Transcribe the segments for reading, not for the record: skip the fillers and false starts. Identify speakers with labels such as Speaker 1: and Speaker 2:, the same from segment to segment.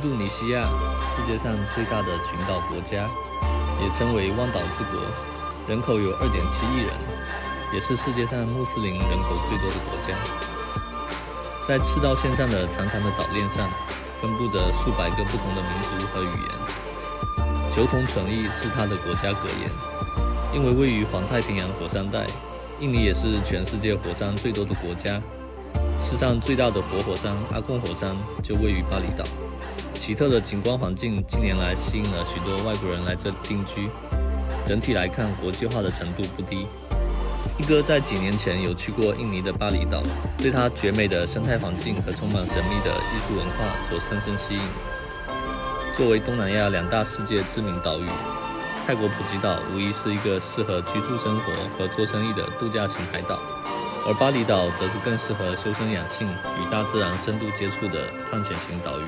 Speaker 1: 度尼西亚，世界上最大的群岛国家，也称为汪岛之国，人口有2.7亿人，也是世界上穆斯林人口最多的国家。在赤道线上的长长的岛链上，分布着数百个不同的民族和语言。求同存异是它的国家格言。因为位于环太平洋火山带，印尼也是全世界火山最多的国家。世上最大的活火山阿贡火山就位于巴厘岛。奇特的景观环境近年来吸引了许多外国人来这里定居。整体来看，国际化的程度不低。一哥在几年前有去过印尼的巴厘岛，对它绝美的生态环境和充满神秘的艺术文化所深深吸引。作为东南亚2大世界知名岛屿，泰国普吉岛无疑是一个适合居住生活和做生意的度假型海岛，而巴厘岛则是更适合修身养性、与大自然深度接触的探险型岛屿。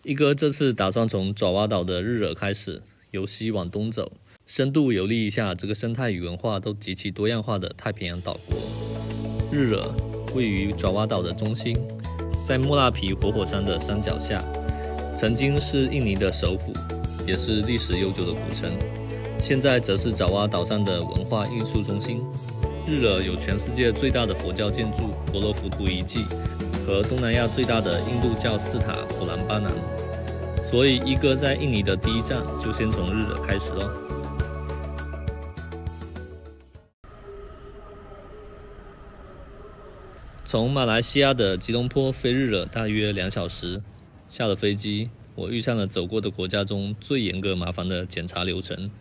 Speaker 1: 一哥这次打算从爪哇岛的日惹开始，由西往东走，深度游历一下这个生态与文化都极其多样化的太平洋岛国。日惹位于爪哇岛的中心，在莫拉皮活火山的山脚下，曾经是印尼的首府，也是历史悠久的古城。现在则是爪哇岛上的文化艺术中心。日惹有全世界最大的佛教建筑婆罗浮屠遗迹和东南亚最大的印度教寺塔普兰巴南，所以一哥在印尼的第一站就先从日惹开始咯。从马来西亚的吉隆坡飞日惹大约2小时，下了飞机，我遇上了走过的国家中最严格麻烦的检查流程。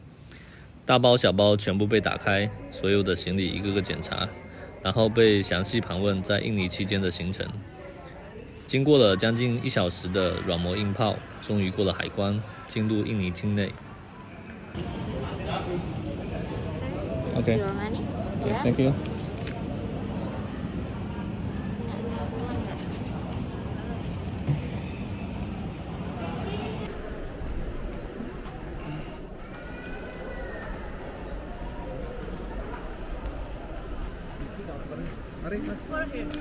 Speaker 1: 大包小包全部被打开，所有的行李一个个检查，然后被详细盘问在印尼期间的行程。经过了将近1小时的软磨硬泡，终于过了海关，进入印尼境内。Okay. Thank you.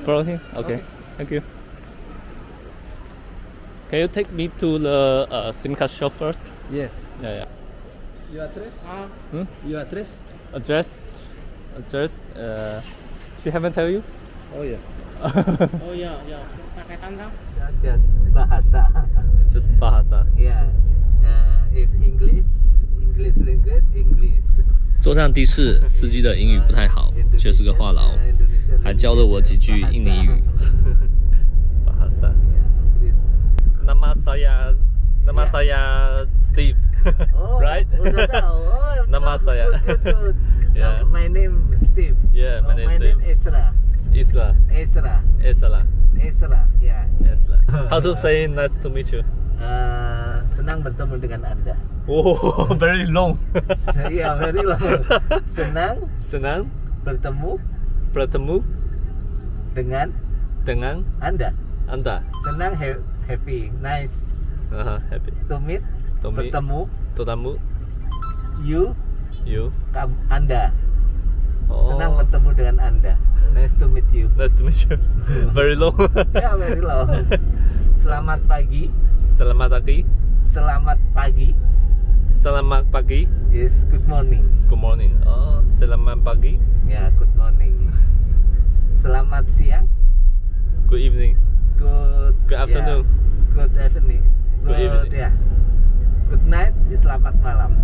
Speaker 1: For here. Okay. Thank you. Can you take me to the SIM card shop first?
Speaker 2: Yes.
Speaker 1: Yeah.
Speaker 2: Your address? Your address?
Speaker 1: Address. She haven't tell you?
Speaker 2: Oh yeah.
Speaker 3: Oh yeah. Pakai tanggal.
Speaker 2: Just bahasa.
Speaker 1: Just bahasa.
Speaker 2: Yeah. If English language, English.
Speaker 1: 坐上的士，司机的英语不太好，却是个话痨，还教了我几句印尼语。Bahasa. Nama saya Steve. Right? Nama saya.
Speaker 2: Yeah. My name Steve.
Speaker 1: Yeah, my name
Speaker 2: Ezra.
Speaker 1: Esra.
Speaker 2: Yeah.
Speaker 1: Esra. How to say nice to meet you?
Speaker 2: Senang bertemu dengan Anda.
Speaker 1: Oh, very long.
Speaker 2: Yeah, very long. Senang bertemu dengan Anda. Senang, happy, nice.
Speaker 1: Happy.
Speaker 2: To meet. Bertemu. You. Anda.
Speaker 1: Oh.
Speaker 2: Senang bertemu dengan Anda. Nice to meet you.
Speaker 1: Very long.
Speaker 2: Yeah, very long. Selamat pagi. Selamat pagi is good morning.
Speaker 1: Good morning. Oh, selamat pagi.
Speaker 2: Yeah, good morning. Selamat siang.
Speaker 1: Good evening. Good afternoon.
Speaker 2: Yeah, good evening.
Speaker 1: Good evening.
Speaker 2: Yeah. Good night is selamat malam.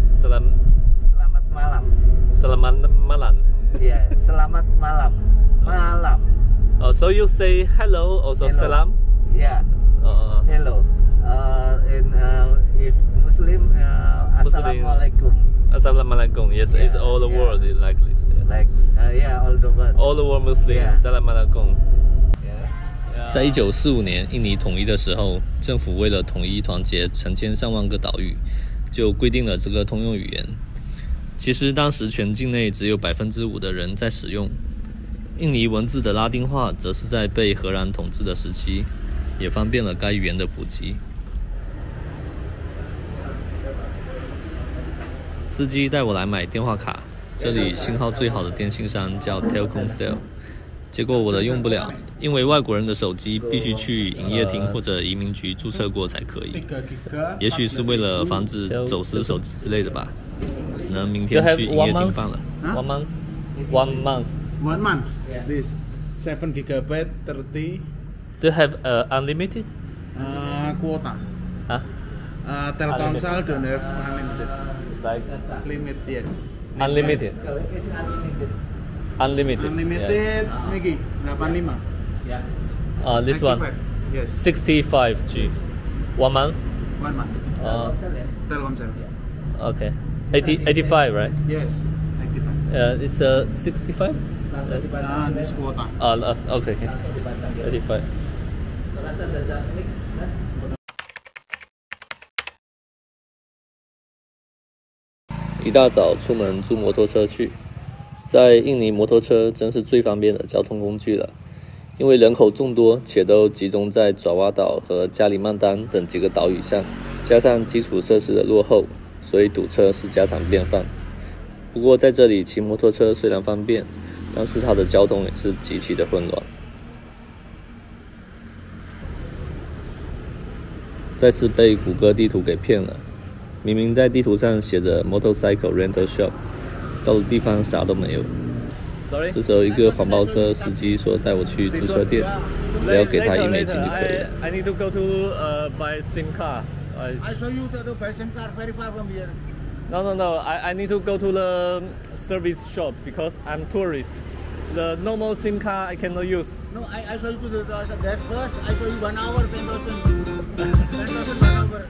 Speaker 2: Selamat malam.
Speaker 1: Selamat malam.
Speaker 2: Yeah, selamat malam. Malam.
Speaker 1: Oh, so you say hello, also
Speaker 2: Hello.
Speaker 1: salam?
Speaker 2: Yeah. Hello. If Muslim, Assalamualaikum.
Speaker 1: Assalamualaikum. Yes,
Speaker 2: Yeah,
Speaker 1: it's all the
Speaker 2: yeah.
Speaker 1: world is like this.
Speaker 2: Like yeah, all the world.
Speaker 1: All the world Muslim.
Speaker 2: Yeah.
Speaker 1: Assalamualaikum.
Speaker 2: Yeah.
Speaker 1: 在1945年印尼统一的时候，政府为了统一团结成千上万个岛屿，就规定了这个通用语言。其实当时全境内只有5%的人在使用。印尼文字的拉丁化则是在被荷兰统治的时期，也方便了该语言的普及。司机带我来买电话卡，这里信号最好的电信商叫 Telkomsel。结果我的用不了，因为外国人的手机必须去营业厅或者移民局注册过才可以。也许是为了防止走私手机之类的吧，只能明天去营业厅办了。One month.
Speaker 2: This 7 GB 30.
Speaker 1: Do you have unlimited?
Speaker 2: Quota.
Speaker 1: Huh?
Speaker 2: Telkomsel don't have unlimited.
Speaker 1: Like
Speaker 2: Limit, yes.
Speaker 1: unlimited. Unlimited.
Speaker 2: Unlimited, Niki 85.
Speaker 1: This one.
Speaker 2: 95. Yes.
Speaker 1: 65G. 1 month.
Speaker 2: 1 month. Telkomsel.
Speaker 1: Okay. 85, right?
Speaker 2: Yes. 85.
Speaker 1: It's 65.
Speaker 2: This quota.
Speaker 1: Okay. 85. 一大早出门租摩托车去，在印尼摩托车真是最方便的交通工具了，因为人口众多且都集中在爪哇岛和加里曼丹等几个岛屿上，加上基础设施的落后，所以堵车是家常便饭。不过在这里骑摩托车虽然方便，但是它的交通也是极其的混乱。再次被谷歌地图给骗了，明明在地图上写着 Motorcycle Rental Shop， 到的地方啥都没有。这时候一个黄包车司机说带我去租车店，只要给他1美金就可以了。I need to go to buy SIM card.
Speaker 2: I saw you to buy SIM card very far from here.
Speaker 1: No. I need to go to the service shop because I'm tourist. The normal SIM card I cannot use.
Speaker 2: No, I saw you to the that first. I saw you 1 hour 10,000. 10,000 1 hour.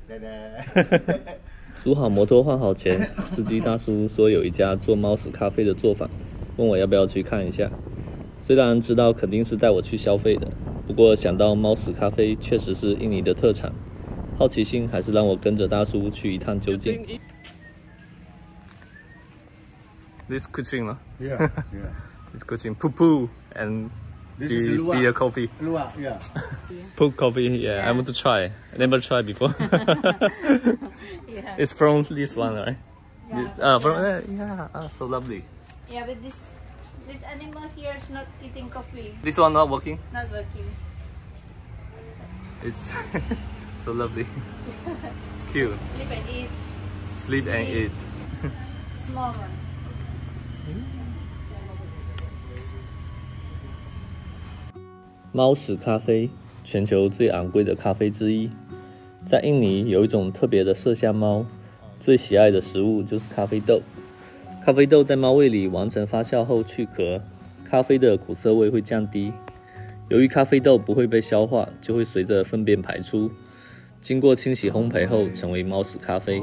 Speaker 1: Dadah. 租好摩托换好钱，司机大叔说有一家做猫屎咖啡的作坊，问我要不要去看一下。虽然知道肯定是带我去消费的，不过想到猫屎咖啡确实是印尼的特产，好奇心还是让我跟着大叔去一探究竟。This kucing lah.
Speaker 2: Yeah.
Speaker 1: This kucing poo and
Speaker 2: This is the
Speaker 1: beer coffee.
Speaker 2: Luwak, yeah.
Speaker 1: Poo coffee, yeah. I want to try. I never tried before.
Speaker 4: Yeah.
Speaker 1: It's from this one, right?
Speaker 4: Yeah.
Speaker 1: So lovely.
Speaker 4: Yeah, but this animal here is not eating coffee.
Speaker 1: This one not working.
Speaker 4: Not working.
Speaker 1: It's so lovely. Cute.
Speaker 4: Sleep and eat.
Speaker 1: Sleep and eat.
Speaker 4: Small one.
Speaker 1: 猫屎咖啡，全球最昂贵的咖啡之一。在印尼有一种特别的麝香猫，最喜爱的食物就是咖啡豆。咖啡豆在猫胃里完成发酵后去壳，咖啡的苦涩味会降低。由于咖啡豆不会被消化，就会随着粪便排出，经过清洗烘焙后成为猫屎咖啡。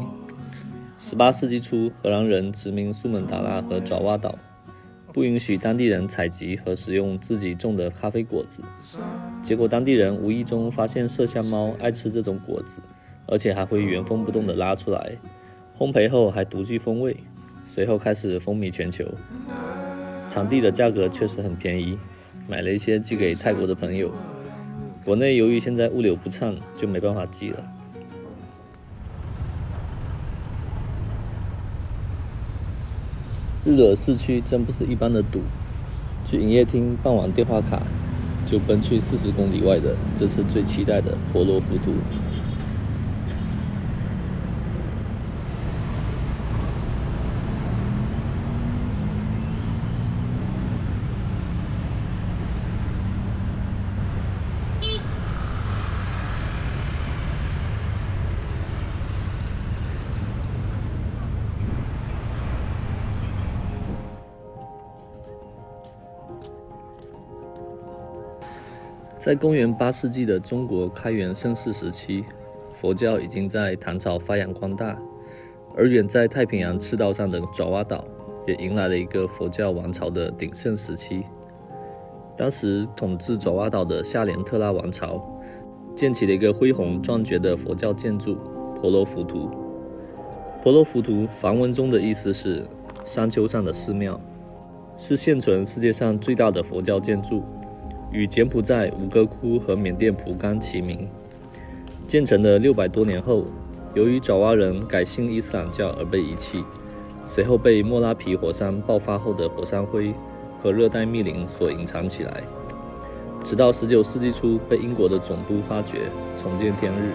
Speaker 1: 18世纪初，荷兰人殖民苏门答腊和爪哇岛，不允许当地人采集和食用自己种的咖啡果子，结果当地人无意中发现麝香猫爱吃这种果子，而且还会原封不动地拉出来，烘焙后还独具风味，随后开始风靡全球。产地的价格确实很便宜，买了一些寄给泰国的朋友，国内由于现在物流不畅，就没办法寄了。日惹市区真不是一般的堵，去营业厅办完电话卡，就奔去40公里外的这次最期待的婆罗浮屠。在公元8世纪的中国开元盛世时期，佛教已经在唐朝发扬光大，而远在太平洋赤道上的爪哇岛也迎来了一个佛教王朝的鼎盛时期。当时统治爪哇岛的夏莲特拉王朝建起了一个恢宏壮绝的佛教建筑婆罗浮屠。婆罗浮屠梵文中的意思是山丘上的寺庙，是现存世界上最大的佛教建筑，与柬埔寨吴哥窟和缅甸蒲甘齐名。建成的600多年后，由于爪哇人改信伊斯兰教而被遗弃，随后被莫拉皮火山爆发后的火山灰和热带密林所隐藏起来，直到19世纪初被英国的总督发掘，重见天日。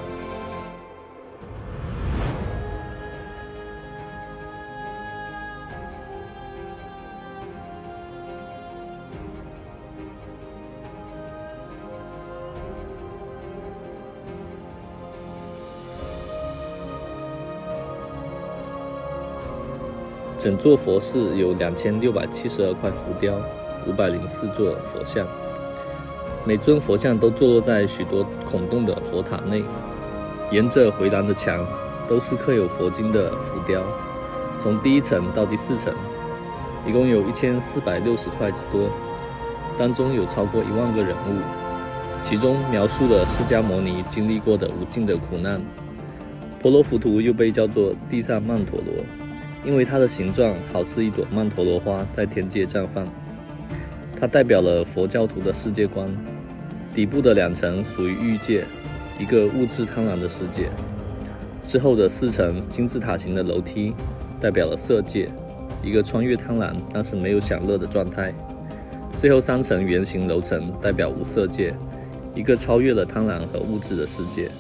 Speaker 1: 整座佛寺有2672块浮雕，504座佛像，每尊佛像都坐落在许多孔洞的佛塔内，沿着回廊的墙都是刻有佛经的浮雕，从第1层到第4层，一共有1460块之多，当中有超过1万个人物，其中描述了释迦牟尼经历过的无尽的苦难。婆罗浮屠又被叫做地藏曼陀罗，因为它的形状好似一朵曼陀罗花在天界绽放，它代表了佛教徒的世界观。底部的2层属于欲界，一个物质贪婪的世界；之后的4层金字塔形的楼梯代表了色界，一个穿越贪婪但是没有享乐的状态；最后3层圆形楼层代表无色界，一个超越了贪婪和物质的世界。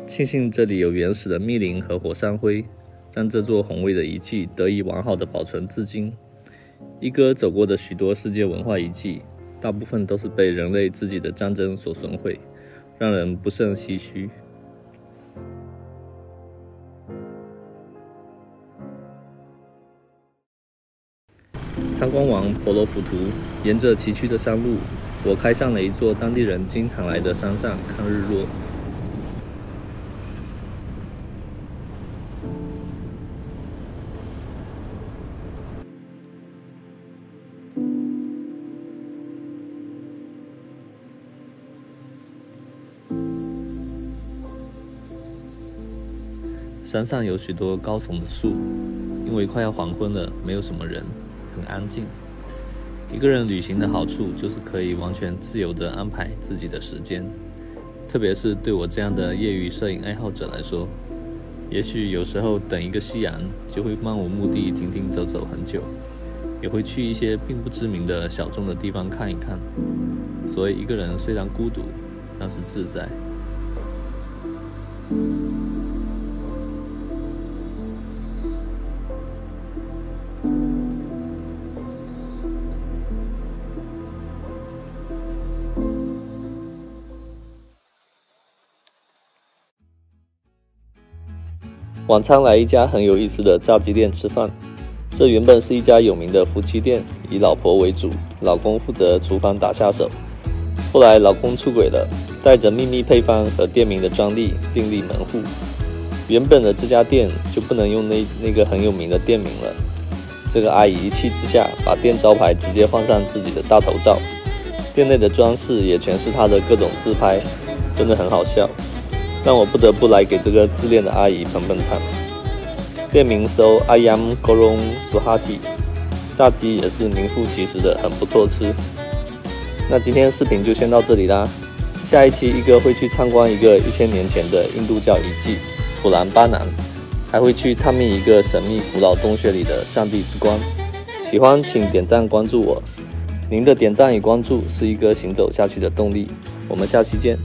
Speaker 1: 庆幸这里有原始的密林和火山灰，让这座宏伟的遗迹得以完好的保存至今。一哥走过的许多世界文化遗迹，大部分都是被人类自己的战争所损毁，让人不胜唏嘘。参观完婆罗浮屠，沿着崎岖的山路，我开上了一座当地人经常来的山上看日落。山上有许多高耸的树，因为快要黄昏了，没有什么人，很安静。一个人旅行的好处就是可以完全自由地安排自己的时间，特别是对我这样的业余摄影爱好者来说，也许有时候等一个夕阳就会漫无目的停停走走很久，也会去一些并不知名的小众的地方看一看。所以一个人虽然孤独，但是自在。晚餐来一家很有意思的炸鸡店吃饭，这原本是一家有名的夫妻店，以老婆为主，老公负责厨房打下手。后来老公出轨了，带着秘密配方和店名的专利另立门户，原本的这家店就不能用那个很有名的店名了。这个阿姨一气之下，把店招牌直接换上自己的大头照，店内的装饰也全是她的各种自拍，真的很好笑，让我不得不来给这个自恋的阿姨捧捧场。店名搜 Ayam Goreng Suhati， 炸鸡也是名副其实的很不错吃。那今天视频就先到这里啦，下一期一哥会去参观一个1000年前的印度教遗迹普兰巴南，还会去探秘一个神秘古老洞穴里的上帝之光。喜欢请点赞关注我，您的点赞与关注是一哥行走下去的动力。我们下期见。